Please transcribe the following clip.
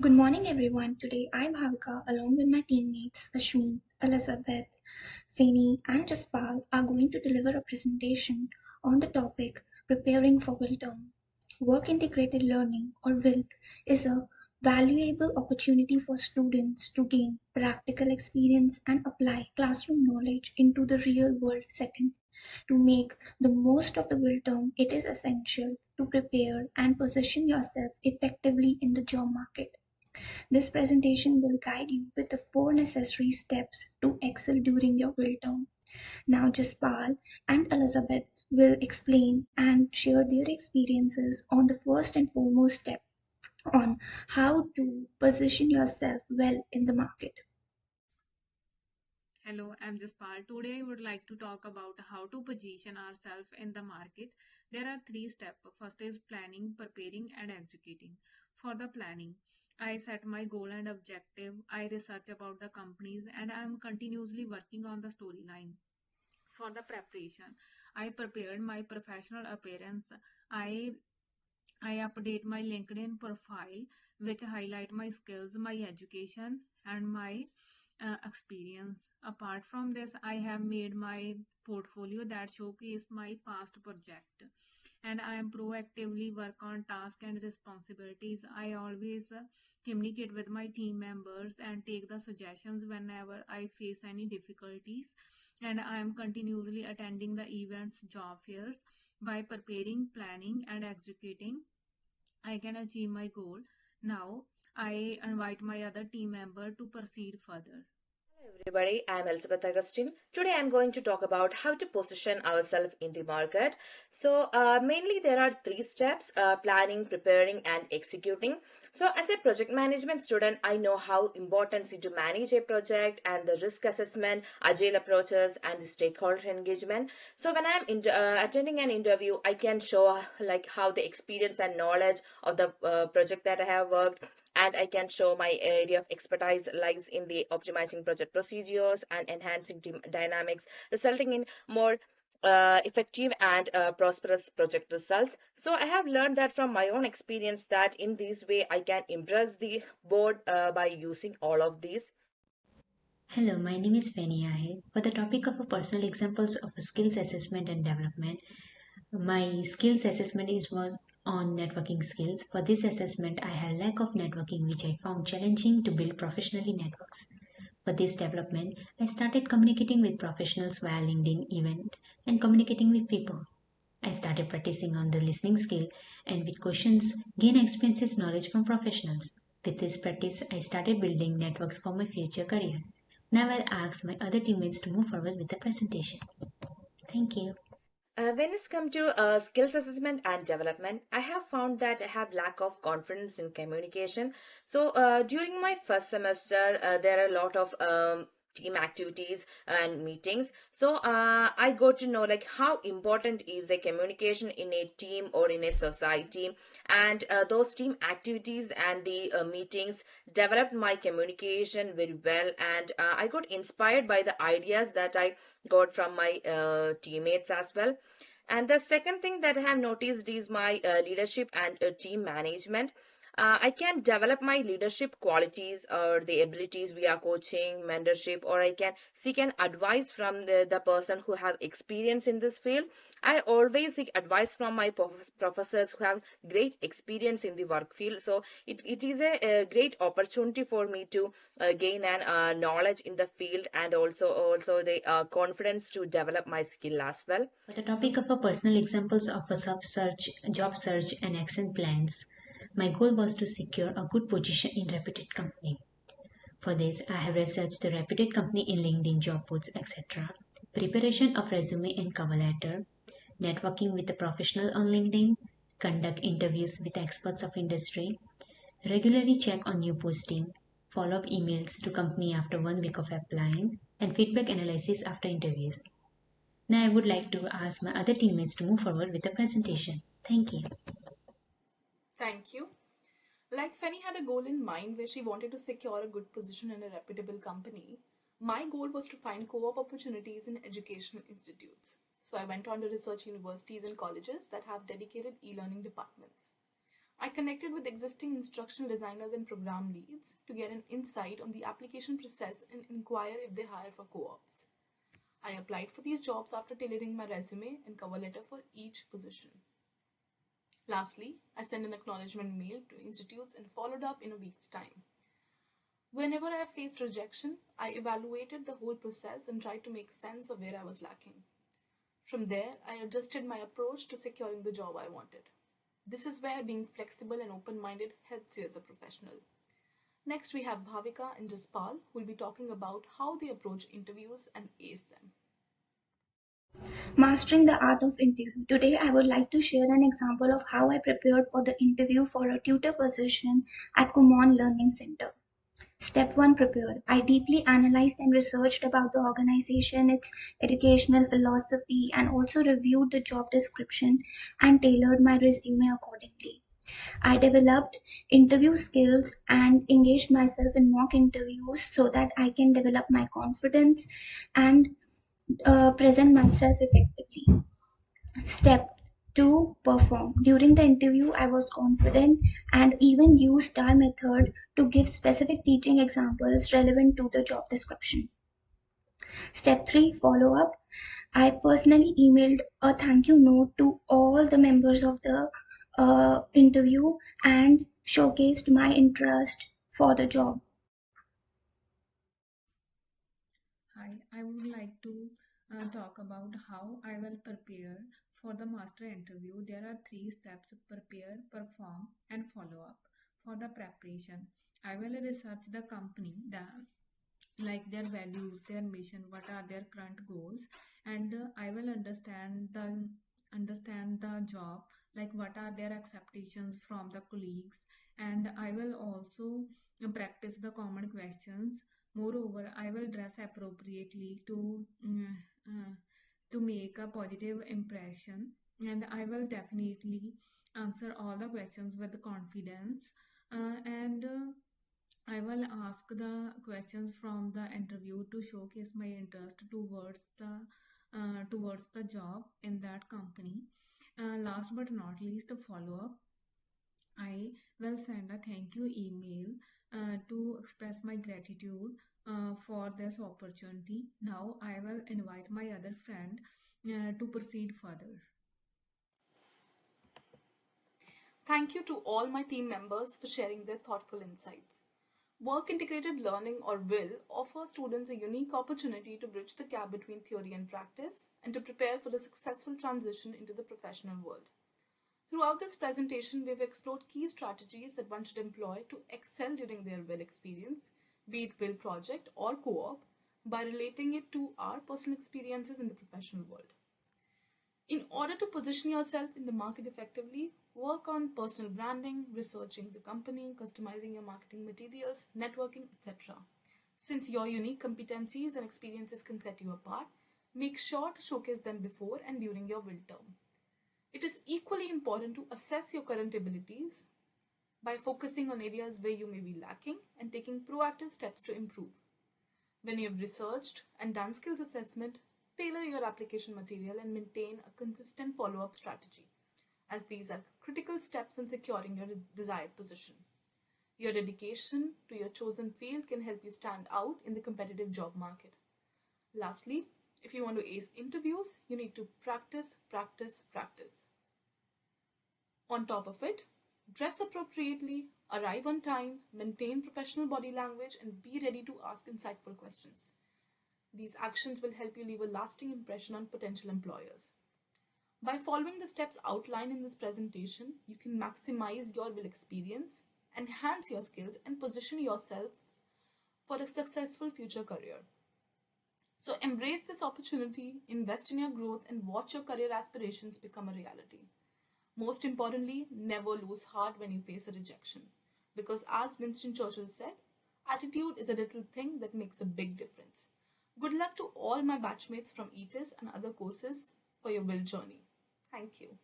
Good morning, everyone. Today, I, Bhavika, along with my teammates Ashmi, Elizabeth, Feni, and Jaspal, are going to deliver a presentation on the topic Preparing for WIL Term. Work integrated learning, or WIL, is a valuable opportunity for students to gain practical experience and apply classroom knowledge into the real world setting. To make the most of the WIL term, it is essential to prepare and position yourself effectively in the job market. This presentation will guide you with the four necessary steps to excel during your will term. Now, Jaspal and Elizabeth will explain and share their experiences on the first and foremost step on how to position yourself well in the market. Hello, I'm Jaspal. Today I would like to talk about how to position ourselves in the market. There are three steps. First is planning, preparing, and executing. For the planning, I set my goal and objective. I research about the companies and I am continuously working on the storyline. For the preparation, I prepared my professional appearance. I I update my LinkedIn profile, which highlight my skills, my education, and my experience. Apart from this, I have made my portfolio that showcase my past project, and I am proactively work on tasks and responsibilities. I always communicate with my team members and take the suggestions whenever I face any difficulties. And I am continuously attending the events, job fairs. By preparing, planning, and executing, I can achieve my goal. Now, I invite my other team member to proceed further. Hello everybody, I'm Elizabeth Augustine. Today I'm going to talk about how to position ourselves in the market. Mainly there are three steps, planning, preparing and executing. So as a project management student, I know how important it is to manage a project and the risk assessment, agile approaches and the stakeholder engagement. So when I'm attending an interview, I can show like how the experience and knowledge of the project that I have worked, and I can show my area of expertise lies in the optimizing project procedures and enhancing team dynamics, resulting in more effective and prosperous project results. So I have learned that from my own experience that in this way I can impress the board by using all of these. Hello, my name is Feni Ahir. For the topic of a personal examples of a skills assessment and development, my skills assessment was on networking skills. For this assessment, I had lack of networking, which I found challenging to build professionally networks. For this development, I started communicating with professionals via LinkedIn event and communicating with people. I started practicing on the listening skill and with questions gain experiences knowledge from professionals. With this practice, I started building networks for my future career. Now I'll ask my other teammates to move forward with the presentation. Thank you. When it's come to skills assessment and development, I have found that I have lack of confidence in communication. During my first semester, there are a lot of team activities and meetings. I got to know like how important is the communication in a team or in a society, and those team activities and the meetings developed my communication very well, and I got inspired by the ideas that I got from my teammates as well. And the second thing that I have noticed is my leadership and team management. I can develop my leadership qualities or the abilities via coaching, mentorship, or I can seek an advice from the person who have experience in this field. I always seek advice from my professors who have great experience in the work field. So it is a great opportunity for me to gain an knowledge in the field, and also the confidence to develop my skill as well. For the topic of a personal examples of a sub search, job search and action plans, my goal was to secure a good position in reputed company. For this, I have researched the reputed company in LinkedIn job boards, etc. Preparation of resume and cover letter, networking with a professional on LinkedIn, conduct interviews with experts of industry, regularly check on new posting, follow up emails to company after 1 week of applying, and feedback analysis after interviews. Now I would like to ask my other teammates to move forward with the presentation. Thank you. Thank you. Like Fanny had a goal in mind where she wanted to secure a good position in a reputable company. My goal was to find co-op opportunities in educational institutes. So I went on to research universities and colleges that have dedicated e-learning departments. I connected with existing instructional designers and program leads to get an insight on the application process and inquire if they hire for co-ops. I applied for these jobs after tailoring my resume and cover letter for each position. Lastly, I sent an acknowledgement mail to institutes and followed up in a week's time. Whenever I faced rejection, I evaluated the whole process and tried to make sense of where I was lacking. From there, I adjusted my approach to securing the job I wanted. This is where being flexible and open-minded helps you as a professional. Next, we have Bhavika and Jaspal, who will be talking about how they approach interviews and ace them. Mastering the art of interview. Today, I would like to share an example of how I prepared for the interview for a tutor position at Kumon Learning Center. Step 1, prepare. I deeply analyzed and researched about the organization, its educational philosophy, and also reviewed the job description and tailored my resume accordingly. I developed interview skills and engaged myself in mock interviews so that I can develop my confidence and present myself effectively. Step 2, perform. During the interview, I was confident and even used STAR method to give specific teaching examples relevant to the job description. Step 3, follow up. I personally emailed a thank you note to all the members of the interview and showcased my interest for the job. Hi, I would like to talk about how I will prepare for the master interview. There are three steps: prepare, perform, and follow up. For the preparation, I will research the company, like their values, their mission, what are their current goals, and I will understand the job, like what are their expectations from the colleagues, and I will also practice the common questions. Moreover, I will dress appropriately to make a positive impression, and I will definitely answer all the questions with confidence, and I will ask the questions from the interview to showcase my interest towards the job in that company. Last but not least, a follow up. I will send a thank you email to express my gratitude for this opportunity. Now I will invite my other friend to proceed further. Thank you to all my team members for sharing their thoughtful insights. Work integrated learning, or WIL, offers students a unique opportunity to bridge the gap between theory and practice and to prepare for the successful transition into the professional world. Throughout this presentation, we have explored key strategies that one should employ to excel during their WIL experience, be it WIL project or co-op, by relating it to our personal experiences in the professional world. In order to position yourself in the market effectively, work on personal branding, researching the company, customizing your marketing materials, networking, etc. Since your unique competencies and experiences can set you apart, make sure to showcase them before and during your WIL term. It is equally important to assess your current abilities by focusing on areas where you may be lacking and taking proactive steps to improve. When you have researched and done skills assessment, tailor your application material and maintain a consistent follow-up strategy, as these are critical steps in securing your desired position. Your dedication to your chosen field can help you stand out in the competitive job market. Lastly, if you want to ace interviews, you need to practice, practice, practice. On top of it, dress appropriately, arrive on time, maintain professional body language, and be ready to ask insightful questions. These actions will help you leave a lasting impression on potential employers. By following the steps outlined in this presentation, you can maximize your WIL experience, enhance your skills, and position yourselves for a successful future career. So embrace this opportunity, invest in your growth, and watch your career aspirations become a reality. Most importantly, never lose heart when you face a rejection. Because as Winston Churchill said, attitude is a little thing that makes a big difference. Good luck to all my batchmates from ETIS and other courses for your WIL journey. Thank you.